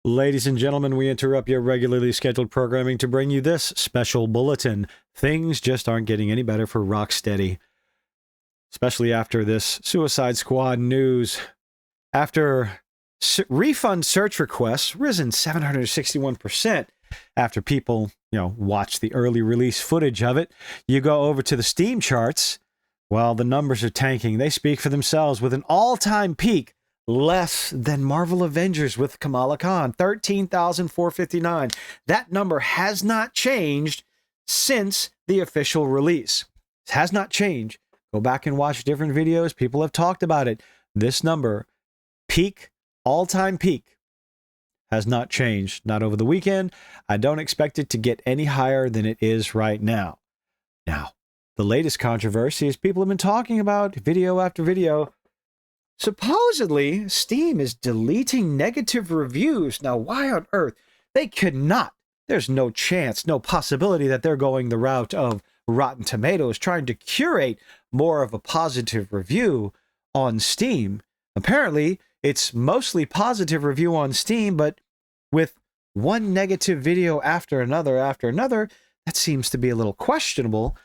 Ladies and gentlemen, we interrupt your regularly scheduled programming to bring you this special bulletin. Things just aren't getting any better for Rocksteady, especially after this Suicide Squad news. After refund search requests risen 761% after people, watch the early release footage of it, you go over to the Steam charts. Well, the numbers are tanking. They speak for themselves with an all-time peak less than Marvel Avengers with Kamala Khan, 13,459. That number has not changed since the official release. It has not changed. Go back and watch different videos. People have talked about it. This number, peak, all-time peak, has not changed. Not over the weekend. I don't expect it to get any higher than it is right now. Now, the latest controversy is people have been talking about video after video. Supposedly, Steam is deleting negative reviews. Now, why on earth? They could not. There's no chance, no possibility that they're going the route of Rotten Tomatoes, trying to curate more of a positive review on Steam. Apparently, it's mostly positive review on Steam, but with one negative video after another, that seems to be a little questionable.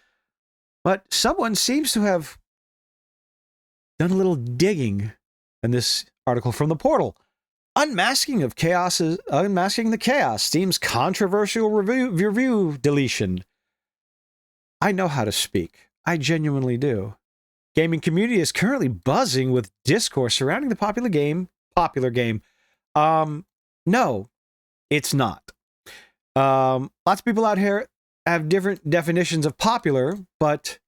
But someone seems to have done a little digging in this article from the portal. Unmasking the chaos, Steam's controversial review deletion. I know how to speak. I genuinely do. Gaming community is currently buzzing with discourse surrounding the popular game. No, it's not. Lots of people out here have different definitions of popular, but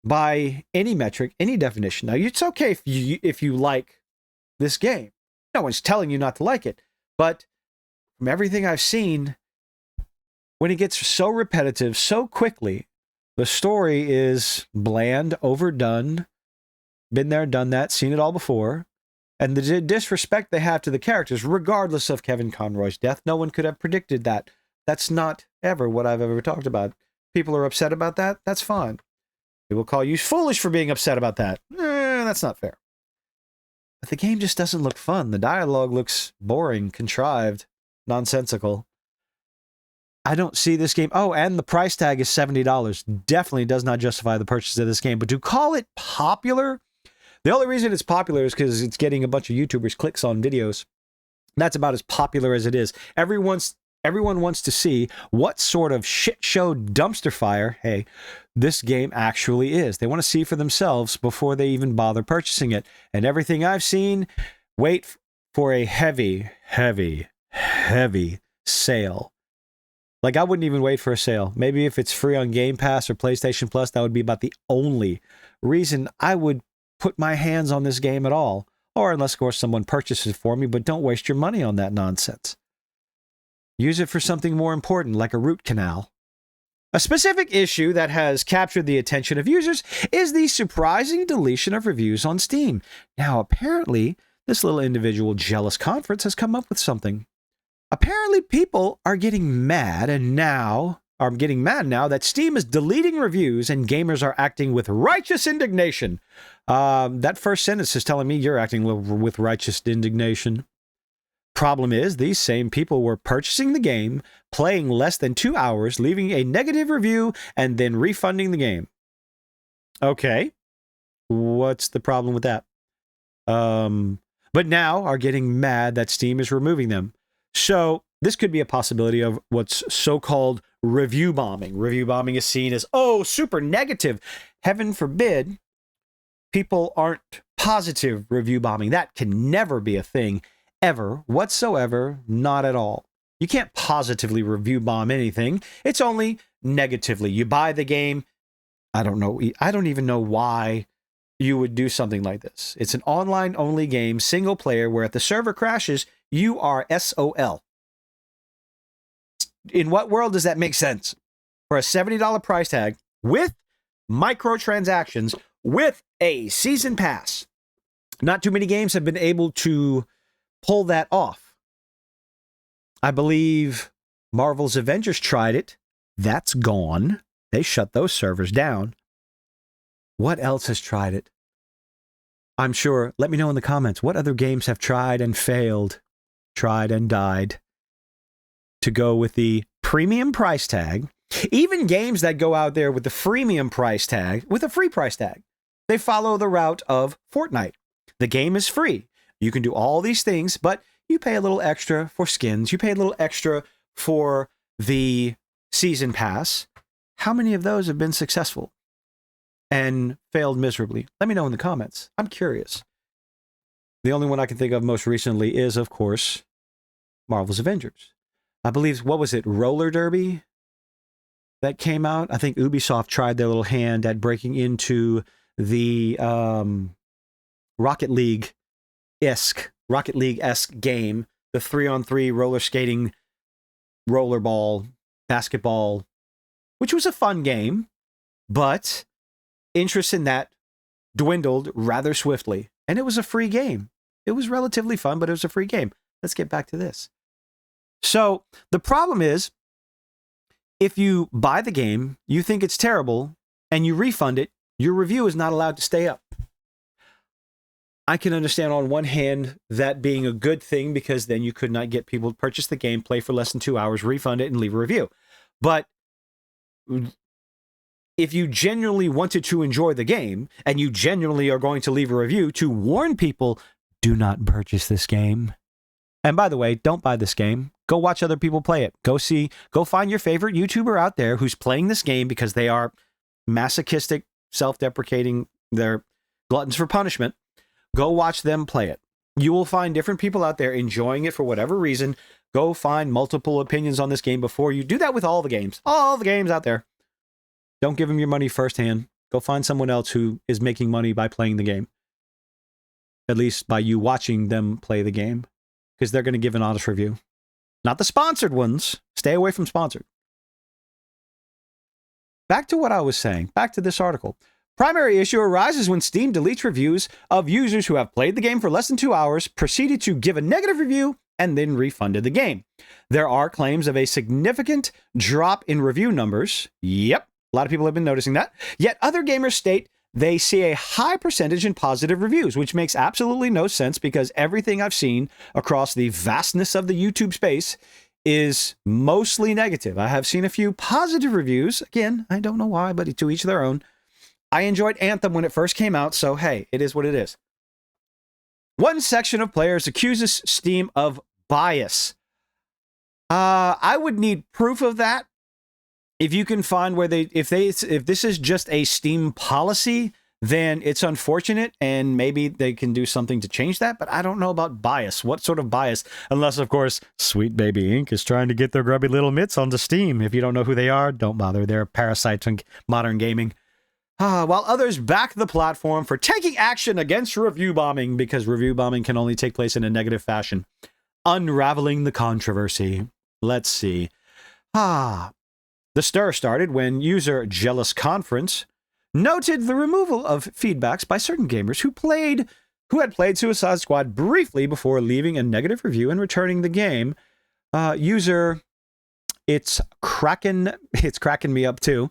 by any metric, any definition. Now, it's okay if you like this game. No one's telling you not to like it. But from everything I've seen, when it gets so repetitive so quickly, the story is bland, overdone, been there, done that, seen it all before. And the disrespect they have to the characters, regardless of Kevin Conroy's death, no one could have predicted that. That's not ever what I've ever talked about. People are upset about that. That's fine. They will call you foolish for being upset about that. That's not fair. But the game just doesn't look fun. The dialogue looks boring, contrived, nonsensical. I don't see this game. Oh, and the price tag is $70. Definitely does not justify the purchase of this game. But to call it popular, the only reason it's popular is because it's getting a bunch of YouTubers clicks on videos. That's about as popular as it is. Everyone wants to see what sort of shit show dumpster fire, hey, this game actually is. They want to see for themselves before they even bother purchasing it. And everything I've seen, wait for a heavy, heavy, heavy sale. Like, I wouldn't even wait for a sale. Maybe if it's free on Game Pass or PlayStation Plus, that would be about the only reason I would put my hands on this game at all. Or unless, of course, someone purchases it for me, but don't waste your money on that nonsense. Use it for something more important, like a root canal. A specific issue that has captured the attention of users is the surprising deletion of reviews on Steam. Now, apparently, this little individual jealous conference has come up with something. Apparently, people are getting mad now that Steam is deleting reviews and gamers are acting with righteous indignation. That first sentence is telling me you're acting with righteous indignation. Problem is, these same people were purchasing the game, playing less than 2 hours, leaving a negative review, and then refunding the game. Okay. What's the problem with that? But now are getting mad that Steam is removing them. So this could be a possibility of what's so-called review bombing. Review bombing is seen as, super negative. Heaven forbid people aren't positive review bombing. That can never be a thing. Ever, whatsoever, not at all. You can't positively review bomb anything. It's only negatively. You buy the game. I don't know. I don't even know why you would do something like this. It's an online-only game, single player, where if the server crashes, you are SOL. In what world does that make sense? For a $70 price tag, with microtransactions, with a season pass. Not too many games have been able to pull that off. I believe Marvel's Avengers tried it. That's gone. They shut those servers down. What else has tried it? I'm sure. Let me know in the comments. What other games have tried and failed? tried and died to go with the premium price tag. Even games that go out there with the freemium price tag, with a free price tag, they follow the route of Fortnite. The game is free. You can do all these things, but you pay a little extra for skins. You pay a little extra for the season pass. How many of those have been successful and failed miserably? Let me know in the comments. I'm curious. The only one I can think of most recently is, of course, Marvel's Avengers. I believe, what was it, Roller Derby that came out? I think Ubisoft tried their little hand at breaking into the Rocket League-esque game, the 3-on-3 roller skating, rollerball, basketball, which was a fun game, but interest in that dwindled rather swiftly. And it was a free game. It was relatively fun, but it was a free game. Let's get back to this. So the problem is, if you buy the game, you think it's terrible, and you refund it, your review is not allowed to stay up. I can understand on one hand that being a good thing, because then you could not get people to purchase the game, play for less than 2 hours, refund it, and leave a review. But if you genuinely wanted to enjoy the game, and you genuinely are going to leave a review to warn people, do not purchase this game. And by the way, don't buy this game. Go watch other people play it. Go find your favorite YouTuber out there who's playing this game because they are masochistic, self-deprecating, they're gluttons for punishment. Go watch them play it. You will find different people out there enjoying it for whatever reason. Go find multiple opinions on this game before you do that with all the games. All the games out there. Don't give them your money firsthand. Go find someone else who is making money by playing the game. At least by you watching them play the game. Because they're going to give an honest review. Not the sponsored ones. Stay away from sponsored. Back to what I was saying. Back to this article. Primary issue arises when Steam deletes reviews of users who have played the game for less than 2 hours, proceeded to give a negative review, and then refunded the game. There are claims of a significant drop in review numbers. Yep, a lot of people have been noticing that. Yet other gamers state they see a high percentage in positive reviews, which makes absolutely no sense because everything I've seen across the vastness of the YouTube space is mostly negative. I have seen a few positive reviews. Again, I don't know why, but to each their own. I enjoyed Anthem when it first came out, so hey, it is what it is. One section of players accuses Steam of bias. I would need proof of that. If you can find where if this is just a Steam policy, then it's unfortunate, and maybe they can do something to change that, but I don't know about bias. What sort of bias? Unless, of course, Sweet Baby Inc. is trying to get their grubby little mitts onto Steam. If you don't know who they are, don't bother. They're parasites on modern gaming. While others back the platform for taking action against review bombing, because review bombing can only take place in a negative fashion. Unraveling the controversy. Let's see. The stir started when user Jealous Conference noted the removal of feedbacks by certain gamers who had played Suicide Squad briefly before leaving a negative review and returning the game. User It's cracking me up too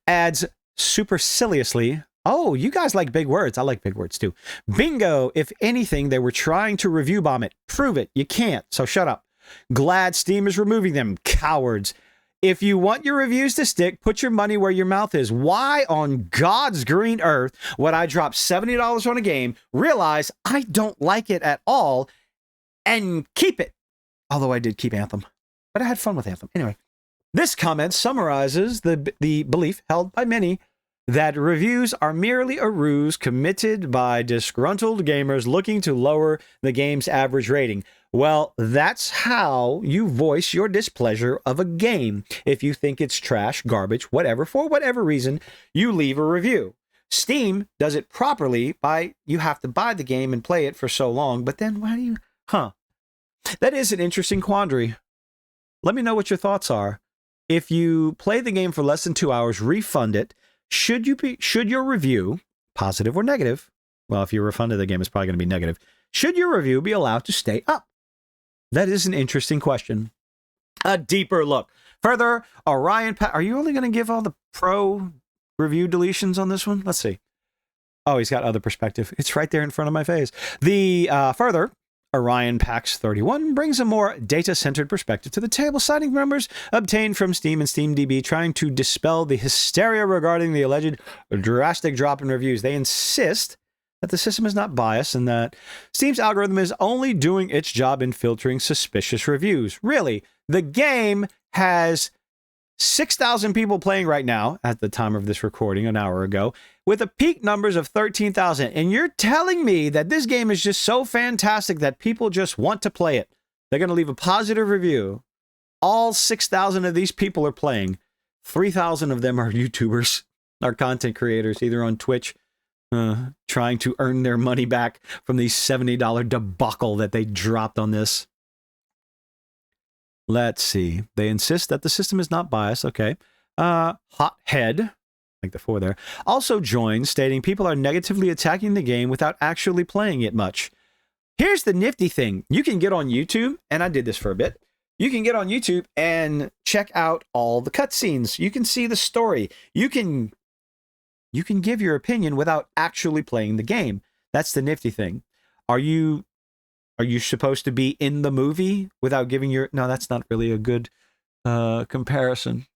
adds superciliously, oh, you guys like big words. I like big words too. Bingo. If anything, they were trying to review bomb it. Prove it. You can't. So shut up. Glad Steam is removing them. Cowards. If you want your reviews to stick, put your money where your mouth is. Why on God's green earth would I drop $70 on a game, realize I don't like it at all, and keep it? Although I did keep Anthem. But I had fun with Anthem. Anyway, this comment summarizes the belief held by many that reviews are merely a ruse committed by disgruntled gamers looking to lower the game's average rating. Well, that's how you voice your displeasure of a game. If you think it's trash, garbage, whatever, for whatever reason, you leave a review. Steam does it properly by you have to buy the game and play it for so long, but then why do you... That is an interesting quandary. Let me know what your thoughts are. If you play the game for less than 2 hours, refund it. Should your review, positive or negative, well, if you refunded the game, it's probably going to be negative. Should your review be allowed to stay up? That is an interesting question. A deeper look. Further, Orion, are you only going to give all the pro review deletions on this one? Let's see. Oh, he's got other perspective. It's right there in front of my face. Further, Orion Pax 31 brings a more data-centered perspective to the table, citing numbers obtained from Steam and SteamDB, trying to dispel the hysteria regarding the alleged drastic drop in reviews. They insist that the system is not biased and that Steam's algorithm is only doing its job in filtering suspicious reviews. Really, the game has 6,000 people playing right now at the time of this recording an hour ago, with a peak numbers of 13,000. And you're telling me that this game is just so fantastic that people just want to play it. They're going to leave a positive review. All 6,000 of these people are playing. 3,000 of them are YouTubers, are content creators, either on Twitch, trying to earn their money back from the $70 debacle that they dropped on this. Let's see. They insist that the system is not biased. Okay. Hothead, like the 4 there, also joins, stating people are negatively attacking the game without actually playing it much. Here's the nifty thing. You can get on YouTube, and I did this for a bit. You can get on YouTube and check out all the cutscenes. You can see the story. You can give your opinion without actually playing the game. That's the nifty thing. Are you supposed to be in the movie without giving your... No, that's not really a good comparison.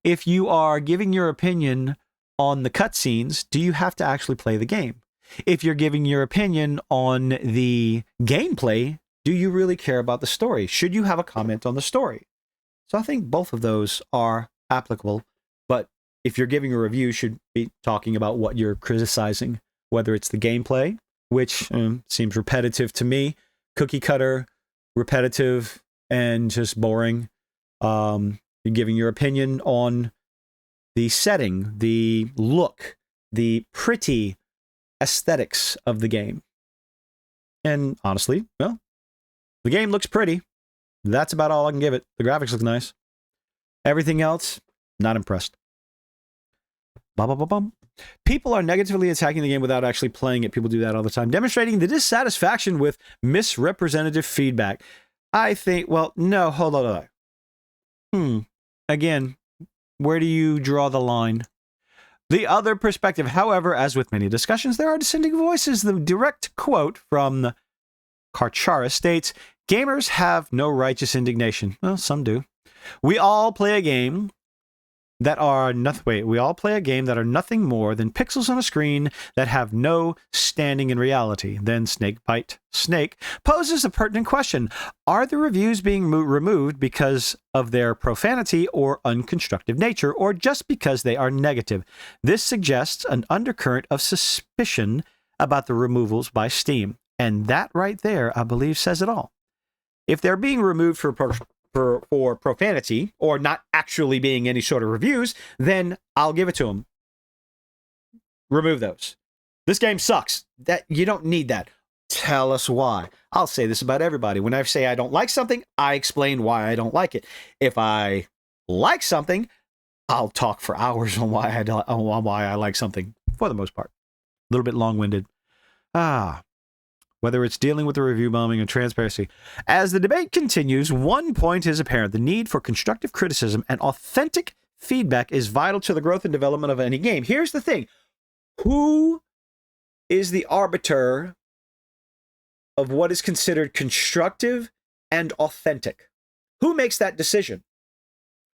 If you are giving your opinion on the cutscenes, do you have to actually play the game? If you're giving your opinion on the gameplay, do you really care about the story? Should you have a comment on the story? So I think both of those are applicable, but if you're giving a review, you should be talking about what you're criticizing, whether it's the gameplay, which seems repetitive to me, cookie cutter, repetitive, and just boring. You're giving your opinion on the setting, the look, the pretty aesthetics of the game. And honestly, well, the game looks pretty. That's about all I can give it. The graphics look nice. Everything else, not impressed. Ba-ba-ba-bum. People are negatively attacking the game without actually playing it. People do that all the time, demonstrating the dissatisfaction with misrepresentative feedback. I think, well, no, hold on. Again, where do you draw the line? The other perspective, however, as with many discussions, there are dissenting voices. The direct quote from Karchara states, gamers have no righteous indignation. Well, some do. We all play a game that are nothing more than pixels on a screen that have no standing in reality. Then Snakebite Snake poses a pertinent question. Are the reviews being removed because of their profanity or unconstructive nature, or just because they are negative? This suggests an undercurrent of suspicion about the removals by Steam. And that right there, I believe, says it all. If they're being removed for profanity or not actually being any sort of reviews, then I'll give it to them. Remove those. This game sucks. That you don't need that. Tell us why. I'll say this about everybody. When I say I don't like something, I explain why I don't like it. If I like something, I'll talk for hours on why I like something, for the most part. A little bit long-winded. Whether it's dealing with the review bombing and transparency. As the debate continues, one point is apparent. The need for constructive criticism and authentic feedback is vital to the growth and development of any game. Here's the thing. Who is the arbiter of what is considered constructive and authentic? Who makes that decision?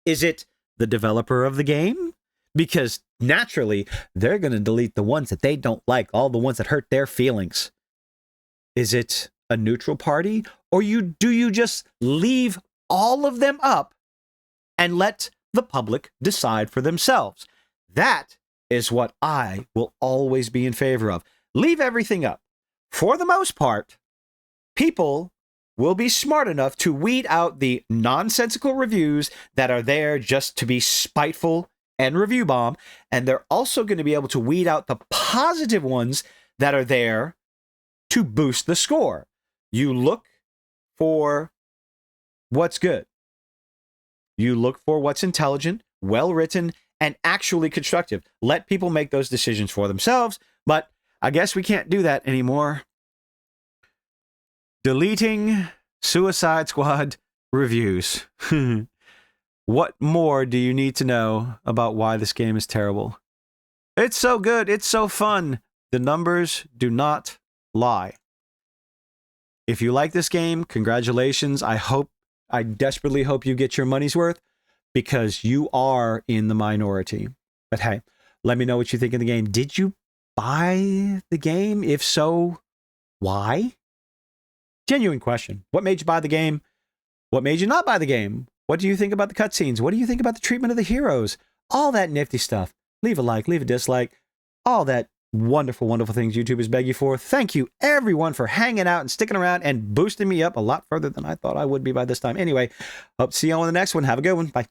Is it the developer of the game? Because naturally, they're going to delete the ones that they don't like, all the ones that hurt their feelings. Is it a neutral party? Or do you just leave all of them up and let the public decide for themselves? That is what I will always be in favor of. Leave everything up. For the most part, people will be smart enough to weed out the nonsensical reviews that are there just to be spiteful and review bomb. And they're also going to be able to weed out the positive ones that are there to boost the score. You look for what's good. You look for what's intelligent, well-written, and actually constructive. Let people make those decisions for themselves, but I guess we can't do that anymore. Deleting Suicide Squad reviews. What more do you need to know about why this game is terrible? It's so good. It's so fun. The numbers do not lie. If you like this game, congratulations. I desperately hope you get your money's worth, because you are in the minority. But hey, let me know what you think of the game. Did you buy the game? If so, why? Genuine question. What made you buy the game? What made you not buy the game? What do you think about the cutscenes? What do you think about the treatment of the heroes? All that nifty stuff. Leave a like, leave a dislike, all that wonderful, wonderful things YouTubers beg you for. Thank you, everyone, for hanging out and sticking around and boosting me up a lot further than I thought I would be by this time. Anyway, hope to see you on the next one. Have a good one. Bye.